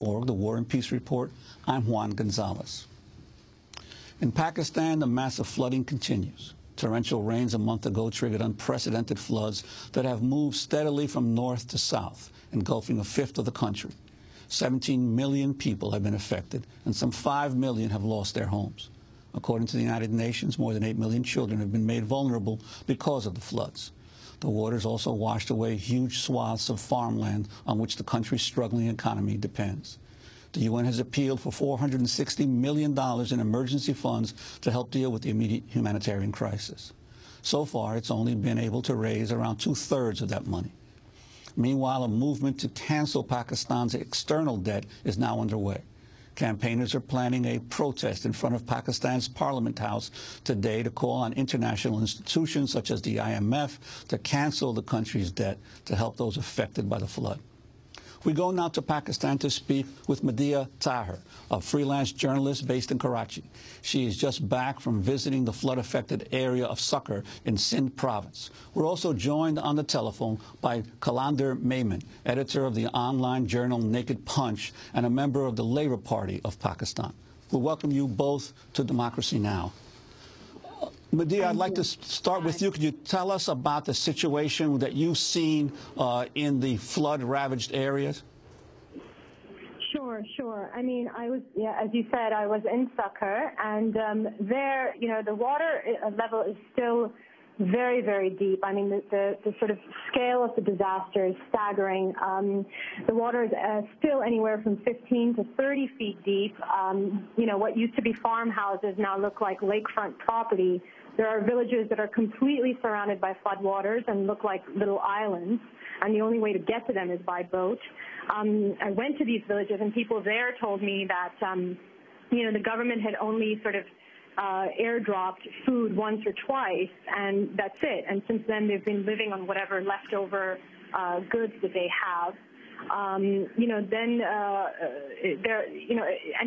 the War and Peace Report. I'm Juan Gonzalez. In Pakistan, the massive flooding continues. Torrential rains a month ago triggered unprecedented floods that have moved steadily from north to south, engulfing a fifth of the country. 17 million people have been affected, and some 5 million have lost their homes. According to the United Nations, more than 8 million children have been made vulnerable because of the floods. The waters also washed away huge swaths of farmland on which the country's struggling economy depends. The UN has appealed for $460 million in emergency funds to help deal with the immediate humanitarian crisis. So far, it's only been able to raise around 2/3 of that money. Meanwhile, a movement to cancel Pakistan's external debt is now underway. Campaigners are planning a protest in front of Pakistan's Parliament House today to call on international institutions such as the IMF to cancel the country's debt to help those affected by the flood. We go now to Pakistan to speak with Madhya Tahir, a freelance journalist based in Karachi. She is just back from visiting the flood-affected area of Sucker in Sindh province. We're also joined on the telephone by Qalandar Memon, editor of the online journal Naked Punch and a member of the Labour Party of Pakistan. We welcome you both to Democracy Now! Madhya, I'd like to start with you. Could you tell us about the situation that you've seen in the flood-ravaged areas? Sure. I mean, as you said, I was in Sucker, and there, the water level is still very, very deep. I mean, the sort of scale of the disaster is staggering. The water is still anywhere from 15 to 30 feet deep. What used to be farmhouses now look like lakefront property. There are villages that are completely surrounded by floodwaters and look like little islands, and the only way to get to them is by boat. I went to these villages, and people there told me that, the government had only sort of airdropped food once or twice, and that's it. And since then, they've been living on whatever leftover goods that they have. And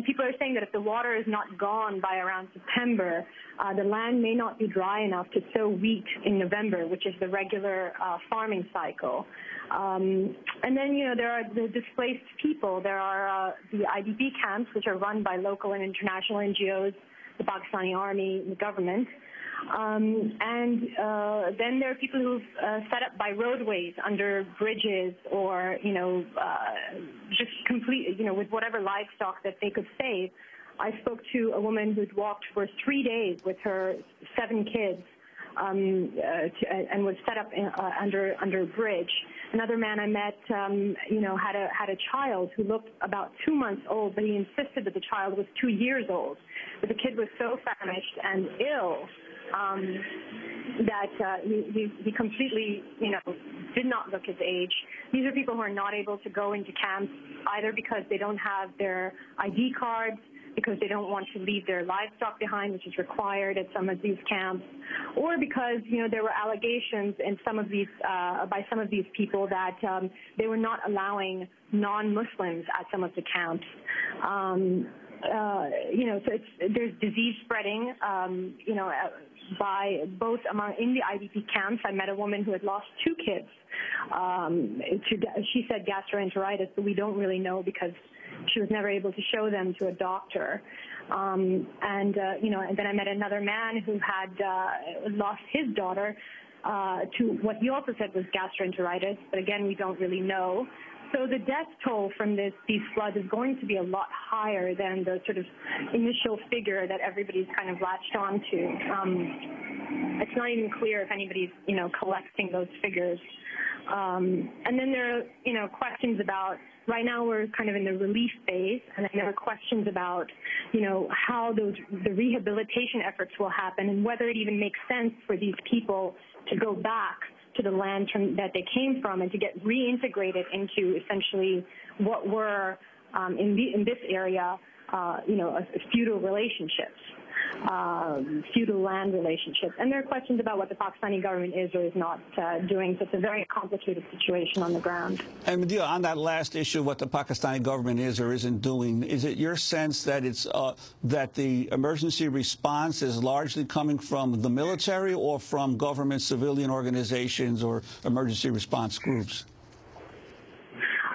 people are saying that if the water is not gone by around September, the land may not be dry enough to sow wheat in November, which is the regular farming cycle. And then, there are the displaced people. There are the IDP camps, which are run by local and international NGOs, the Pakistani army, the government. Then there are people who've set up by roadways, under bridges, or, just complete, with whatever livestock that they could save. I spoke to a woman who'd walked for 3 days with her 7 kids and was set up under a bridge. Another man I met, had a child who looked about 2 months old, but he insisted that the child was 2 years old. But the kid was so famished and ill that he completely, did not look his age. These are people who are not able to go into camps either because they don't have their ID cards, because they don't want to leave their livestock behind, which is required at some of these camps, or because, there were allegations in some of these, by some of these people that they were not allowing non-Muslims at some of the camps. So there's disease spreading, by both in the IDP camps. I met a woman who had lost 2 kids. She said gastroenteritis, but we don't really know because she was never able to show them to a doctor. And then I met another man who had lost his daughter to what he also said was gastroenteritis, but again, we don't really know. So the death toll from these floods is going to be a lot higher than the sort of initial figure that everybody's kind of latched on to. It's not even clear if anybody's, collecting those figures. And then there are, questions about, right now we're kind of in the relief phase, and then there are questions about, how the rehabilitation efforts will happen and whether it even makes sense for these people to go back to the land that they came from and to get reintegrated into essentially what were in this area, feudal relationships, feudal land relationships. And there are questions about what the Pakistani government is or is not doing. So it's a very complicated situation on the ground. And Madhya, on that last issue, what the Pakistani government is or isn't doing, is it your sense that it's that the emergency response is largely coming from the military or from government civilian organizations or emergency response groups?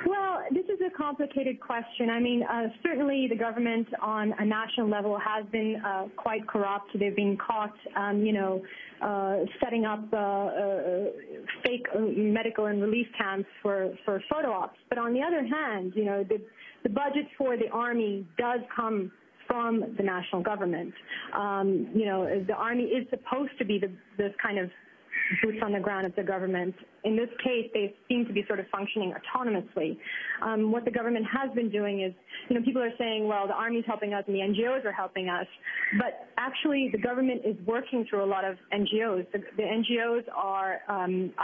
Well, this is a complicated question. I mean, certainly the government on a national level has been quite corrupt. They've been caught, setting up fake medical and relief camps for photo ops. But on the other hand, the budget for the Army does come from the national government. The Army is supposed to be the kind of boots on the ground of the government. In this case, they seem to be sort of functioning autonomously. What the government has been doing is, people are saying, well, the Army's helping us and the NGOs are helping us, but actually the government is working through a lot of NGOs. The NGOs are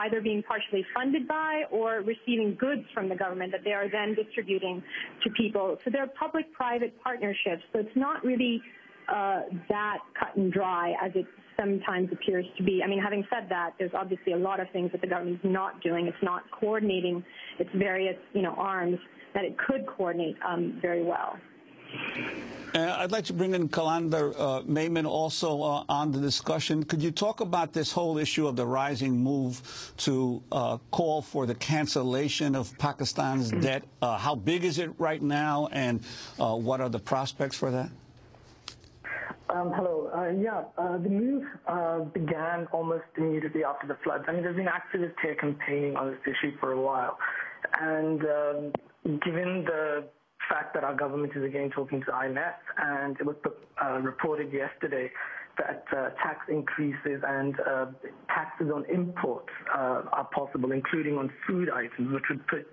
either being partially funded by or receiving goods from the government that they are then distributing to people. So they're public-private partnerships, so it's not really that cut and dry as it sometimes appears to be. I mean, having said that, there's obviously a lot of things that the government's not doing. It's not coordinating its various, arms that it could coordinate very well. I'd like to bring in Kalander Mayman also on the discussion. Could you talk about this whole issue of the rising move to call for the cancellation of Pakistan's debt? How big is it right now, and what are the prospects for that? Hello. The move began almost immediately after the floods. I mean, there's been activists here campaigning on this issue for a while. And given the fact that our government is again talking to IMF, and it was reported yesterday that tax increases and taxes on imports are possible, including on food items, which would put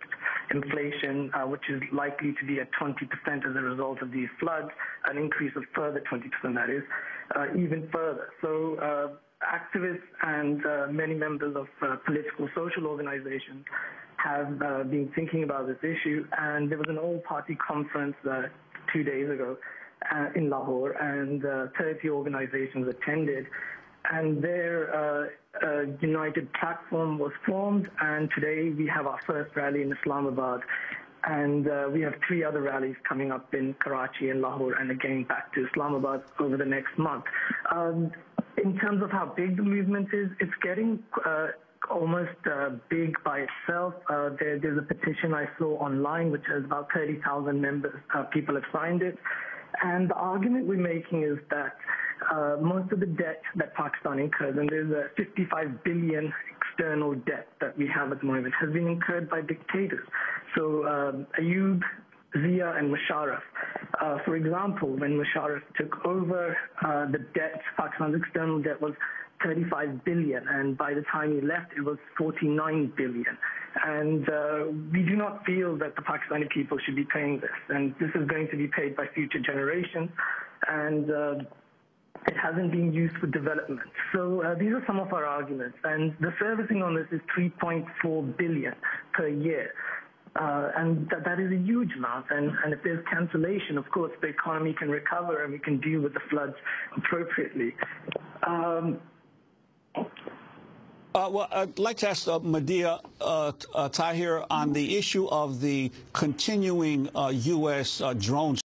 inflation, which is likely to be at 20% as a result of these floods, an increase of further 20%, that is, even further. So activists and many members of political social organizations have been thinking about this issue, and there was an all-party conference 2 days ago in Lahore, and 30 organizations attended, and their united platform was formed, and today we have our first rally in Islamabad, and we have 3 other rallies coming up in Karachi and Lahore, and again back to Islamabad over the next month. In terms of how big the movement is, it's getting almost big by itself. There's a petition I saw online which has about 30,000 members, people have signed it. And the argument we're making is that most of the debt that Pakistan incurs, and there's a 55 billion external debt that we have at the moment, has been incurred by dictators. So Ayub, Zia, and Musharraf. For example, when Musharraf took over, the debt, Pakistan's external debt was 35 billion, and by the time he left, it was 49 billion. And we do not feel that the Pakistani people should be paying this, and this is going to be paid by future generations, and it hasn't been used for development. So these are some of our arguments, and the servicing on this is 3.4 billion per year. And that is a huge amount, and if there's cancellation, of course, the economy can recover and we can deal with the floods appropriately. Well, I'd like to ask Medea Tahir on the issue of the continuing U.S. drone